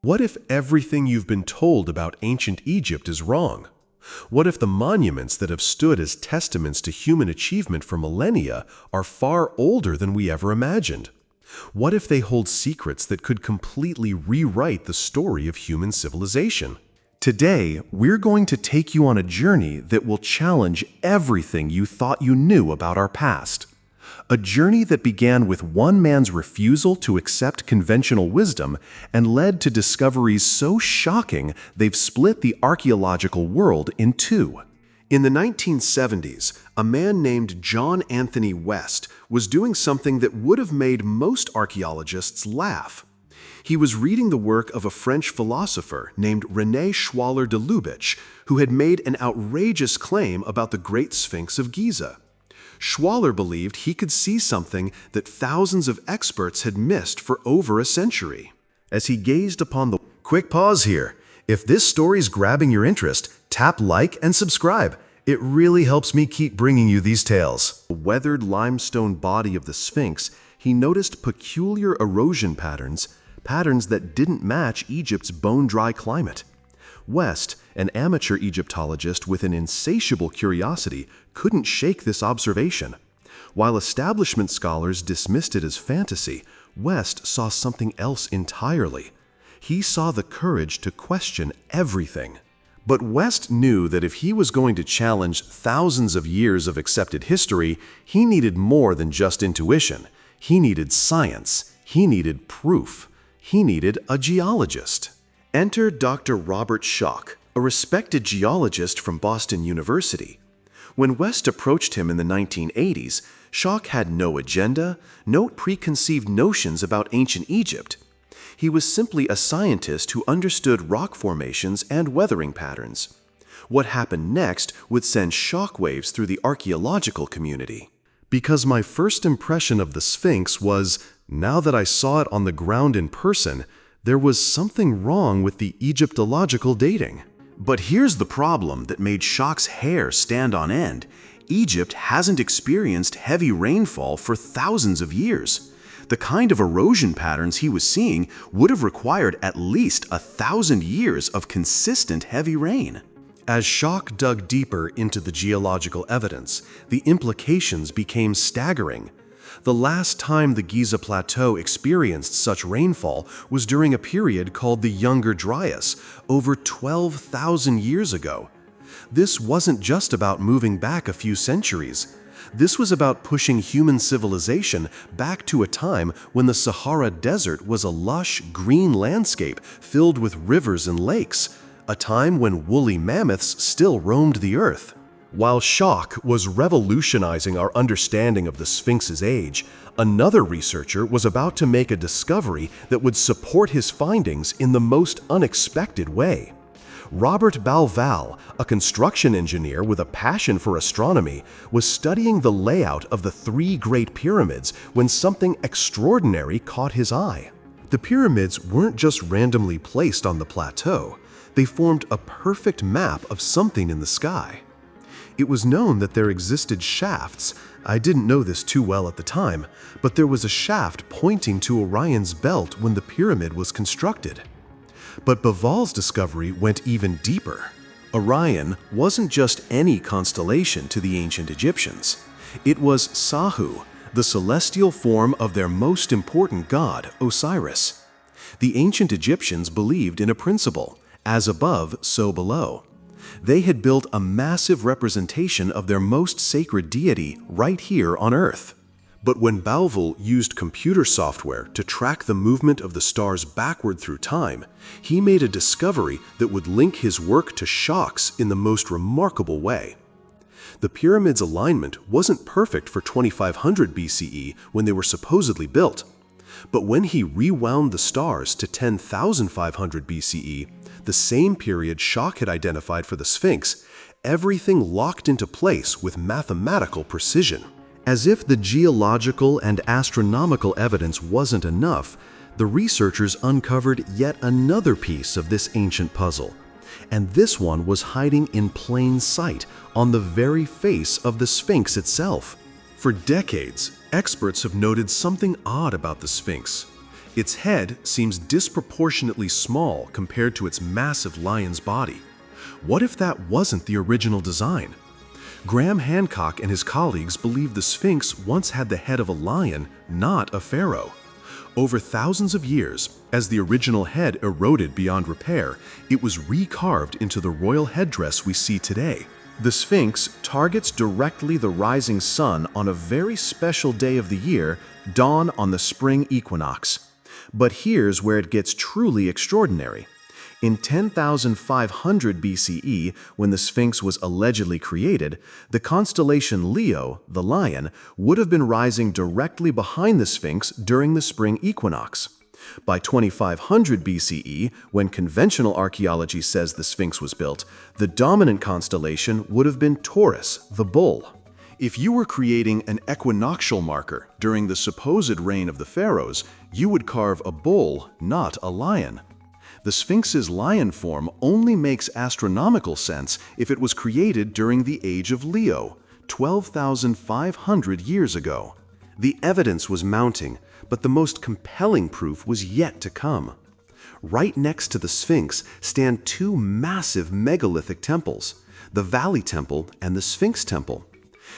What if everything you've been told about ancient Egypt is wrong? What if the monuments that have stood as testaments to human achievement for millennia are far older than we ever imagined? What if they hold secrets that could completely rewrite the story of human civilization? Today, we're going to take you on a journey that will challenge everything you thought you knew about our past. A journey that began with one man's refusal to accept conventional wisdom and led to discoveries so shocking they've split the archaeological world in two. In the 1970s, a man named John Anthony West was doing something that would have made most archaeologists laugh. He was reading the work of a French philosopher named René Schwaller de Lubitsch, who had made an outrageous claim about the Great Sphinx of Giza. Schwaller believed he could see something that thousands of experts had missed for over a century. As he gazed upon the... Quick pause here. If this story's grabbing your interest, tap like and subscribe. It really helps me keep bringing you these tales. The weathered limestone body of the Sphinx, he noticed peculiar erosion patterns that didn't match Egypt's bone-dry climate. West, an amateur Egyptologist with an insatiable curiosity, couldn't shake this observation. While establishment scholars dismissed it as fantasy, West saw something else entirely. He saw the courage to question everything. But West knew that if he was going to challenge thousands of years of accepted history, he needed more than just intuition. He needed science. He needed proof. He needed a geologist. Enter Dr. Robert Schoch, a respected geologist from Boston University. When West approached him in the 1980s, Schoch had no agenda, no preconceived notions about ancient Egypt. He was simply a scientist who understood rock formations and weathering patterns. What happened next would send shockwaves through the archaeological community. Because my first impression of the Sphinx was, now that I saw it on the ground in person, there was something wrong with the Egyptological dating. But here's the problem that made Schoch's hair stand on end. Egypt hasn't experienced heavy rainfall for thousands of years. The kind of erosion patterns he was seeing would have required at least 1,000 years of consistent heavy rain. As Schoch dug deeper into the geological evidence, the implications became staggering. The last time the Giza plateau experienced such rainfall was during a period called the Younger Dryas, over 12,000 years ago. This wasn't just about moving back a few centuries. This was about pushing human civilization back to a time when the Sahara Desert was a lush, green landscape filled with rivers and lakes, a time when woolly mammoths still roamed the earth. While Schoch was revolutionizing our understanding of the Sphinx's age, another researcher was about to make a discovery that would support his findings in the most unexpected way. Robert Balval, a construction engineer with a passion for astronomy, was studying the layout of the three Great Pyramids when something extraordinary caught his eye. The pyramids weren't just randomly placed on the plateau. They formed a perfect map of something in the sky. It was known that there existed shafts. I didn't know this too well at the time, but there was a shaft pointing to Orion's belt when the pyramid was constructed. But Balval's discovery went even deeper. Orion wasn't just any constellation to the ancient Egyptians. It was Sahu, the celestial form of their most important god, Osiris. The ancient Egyptians believed in a principle, as above, so below. They had built a massive representation of their most sacred deity right here on Earth. But when Balval used computer software to track the movement of the stars backward through time, he made a discovery that would link his work to Schoch's in the most remarkable way. The pyramids' alignment wasn't perfect for 2500 BCE when they were supposedly built. But when he rewound the stars to 10,500 BCE, the same period Schoch had identified for the Sphinx, everything locked into place with mathematical precision. As if the geological and astronomical evidence wasn't enough, the researchers uncovered yet another piece of this ancient puzzle. And this one was hiding in plain sight on the very face of the Sphinx itself. For decades, experts have noted something odd about the Sphinx. Its head seems disproportionately small compared to its massive lion's body. What if that wasn't the original design? Graham Hancock and his colleagues believe the Sphinx once had the head of a lion, not a pharaoh. Over thousands of years, as the original head eroded beyond repair, it was recarved into the royal headdress we see today. The Sphinx targets directly the rising sun on a very special day of the year, dawn on the spring equinox. But here's where it gets truly extraordinary. In 10,500 B.C.E., when the Sphinx was allegedly created, the constellation Leo, the lion, would have been rising directly behind the Sphinx during the spring equinox. By 2500 B.C.E., when conventional archaeology says the Sphinx was built, the dominant constellation would have been Taurus, the bull. If you were creating an equinoctial marker during the supposed reign of the pharaohs, you would carve a bull, not a lion. The Sphinx's lion form only makes astronomical sense if it was created during the age of Leo, 12,500 years ago. The evidence was mounting, but the most compelling proof was yet to come. Right next to the Sphinx stand two massive megalithic temples, the Valley Temple and the Sphinx Temple.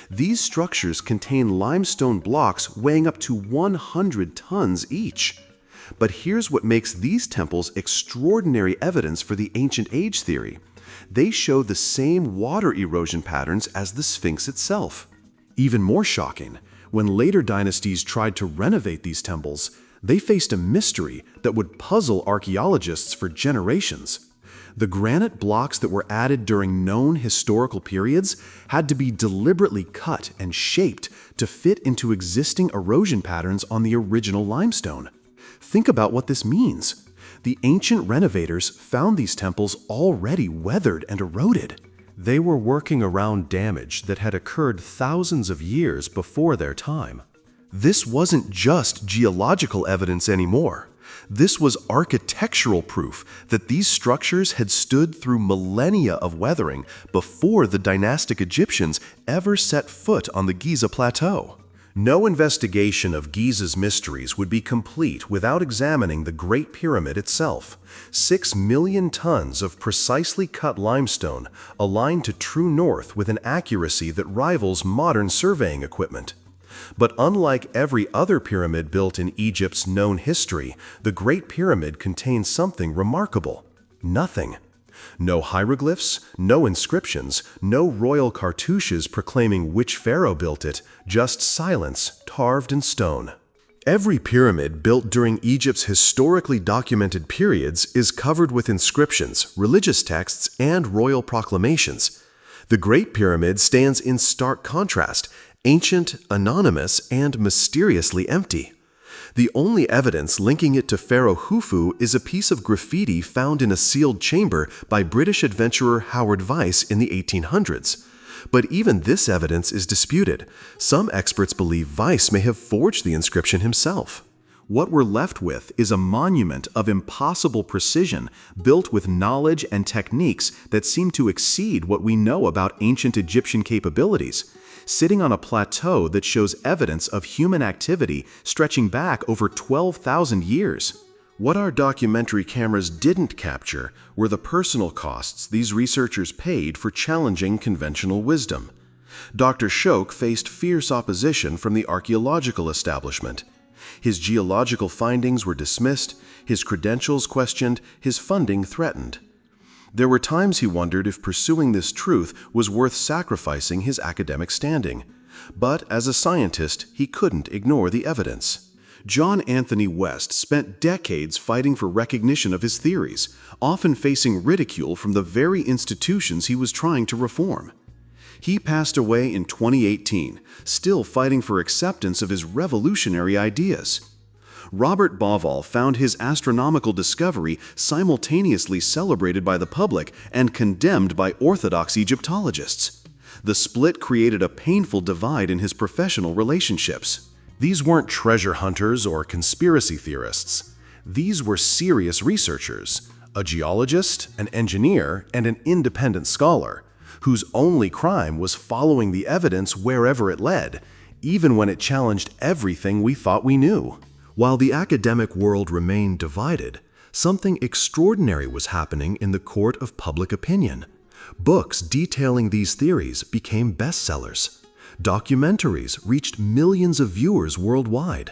These structures contain limestone blocks weighing up to 100 tons each. But here's what makes these temples extraordinary evidence for the ancient age theory. They show the same water erosion patterns as the Sphinx itself. Even more shocking, when later dynasties tried to renovate these temples, they faced a mystery that would puzzle archaeologists for generations. The granite blocks that were added during known historical periods had to be deliberately cut and shaped to fit into existing erosion patterns on the original limestone. Think about what this means. The ancient renovators found these temples already weathered and eroded. They were working around damage that had occurred thousands of years before their time. This wasn't just geological evidence anymore. This was architectural proof that these structures had stood through millennia of weathering before the dynastic Egyptians ever set foot on the Giza plateau. No investigation of Giza's mysteries would be complete without examining the Great Pyramid itself. 6 million tons of precisely cut limestone aligned to true north with an accuracy that rivals modern surveying equipment. But unlike every other pyramid built in Egypt's known history, the Great Pyramid contains something remarkable: nothing. No hieroglyphs, no inscriptions, no royal cartouches proclaiming which pharaoh built it, just silence carved in stone. Every pyramid built during Egypt's historically documented periods is covered with inscriptions, religious texts, and royal proclamations. The Great Pyramid stands in stark contrast, ancient, anonymous, and mysteriously empty. The only evidence linking it to Pharaoh Khufu is a piece of graffiti found in a sealed chamber by British adventurer Howard Vyse in the 1800s. But even this evidence is disputed. Some experts believe Vyse may have forged the inscription himself. What we're left with is a monument of impossible precision, built with knowledge and techniques that seem to exceed what we know about ancient Egyptian capabilities, sitting on a plateau that shows evidence of human activity stretching back over 12,000 years. What our documentary cameras didn't capture were the personal costs these researchers paid for challenging conventional wisdom. Dr. Schoch faced fierce opposition from the archaeological establishment. His geological findings were dismissed, his credentials questioned, his funding threatened. There were times he wondered if pursuing this truth was worth sacrificing his academic standing. But as a scientist, he couldn't ignore the evidence. John Anthony West spent decades fighting for recognition of his theories, often facing ridicule from the very institutions he was trying to reform. He passed away in 2018, still fighting for acceptance of his revolutionary ideas. Robert Bauval found his astronomical discovery simultaneously celebrated by the public and condemned by orthodox Egyptologists. The split created a painful divide in his professional relationships. These weren't treasure hunters or conspiracy theorists. These were serious researchers, a geologist, an engineer, and an independent scholar, whose only crime was following the evidence wherever it led, even when it challenged everything we thought we knew. While the academic world remained divided, something extraordinary was happening in the court of public opinion. Books detailing these theories became bestsellers. Documentaries reached millions of viewers worldwide.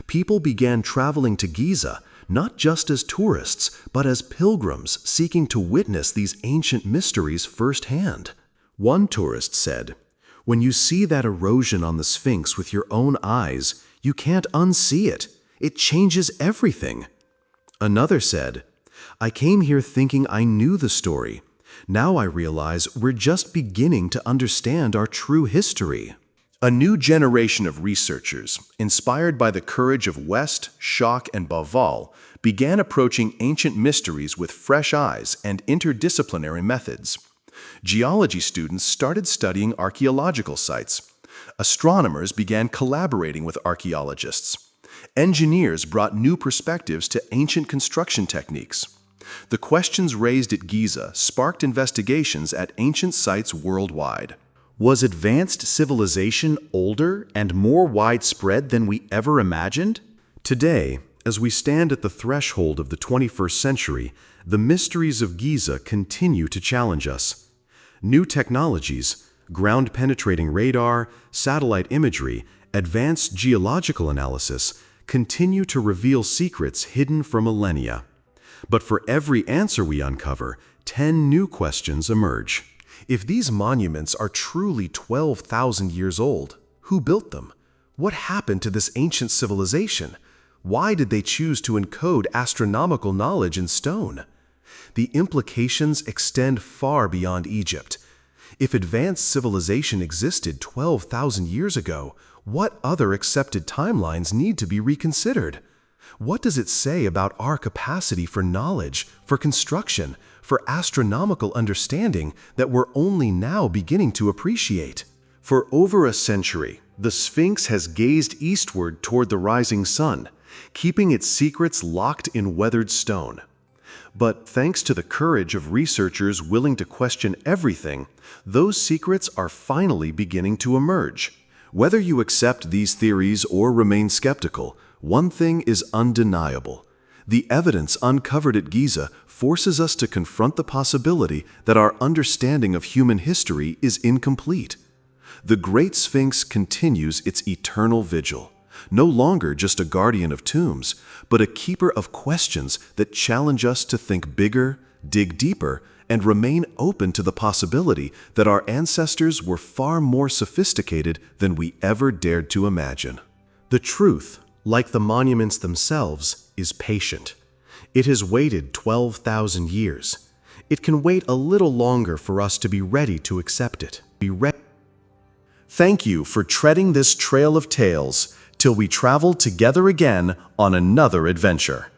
People began traveling to Giza, not just as tourists, but as pilgrims seeking to witness these ancient mysteries firsthand. One tourist said, "When you see that erosion on the Sphinx with your own eyes, you can't unsee it. It changes everything." Another said, "I came here thinking I knew the story. Now I realize we're just beginning to understand our true history." A new generation of researchers, inspired by the courage of West, Schoch, and Bauval, began approaching ancient mysteries with fresh eyes and interdisciplinary methods. Geology students started studying archaeological sites. Astronomers began collaborating with archaeologists. Engineers brought new perspectives to ancient construction techniques. The questions raised at Giza sparked investigations at ancient sites worldwide. Was advanced civilization older and more widespread than we ever imagined? Today, as we stand at the threshold of the 21st century, the mysteries of Giza continue to challenge us. New technologies, ground-penetrating radar, satellite imagery, advanced geological analysis, continue to reveal secrets hidden for millennia. But for every answer we uncover, 10 new questions emerge. If these monuments are truly 12,000 years old, who built them? What happened to this ancient civilization? Why did they choose to encode astronomical knowledge in stone? The implications extend far beyond Egypt. If advanced civilization existed 12,000 years ago, what other accepted timelines need to be reconsidered? What does it say about our capacity for knowledge, for construction, for astronomical understanding that we're only now beginning to appreciate? For over a century, the Sphinx has gazed eastward toward the rising sun, keeping its secrets locked in weathered stone. But thanks to the courage of researchers willing to question everything, those secrets are finally beginning to emerge. Whether you accept these theories or remain skeptical, one thing is undeniable. The evidence uncovered at Giza forces us to confront the possibility that our understanding of human history is incomplete. The Great Sphinx continues its eternal vigil, no longer just a guardian of tombs, but a keeper of questions that challenge us to think bigger, dig deeper, and remain open to the possibility that our ancestors were far more sophisticated than we ever dared to imagine. The truth, like the monuments themselves, is patient. It has waited 12,000 years. It can wait a little longer for us to be ready to accept it. Thank you for treading this trail of tales till we travel together again on another adventure.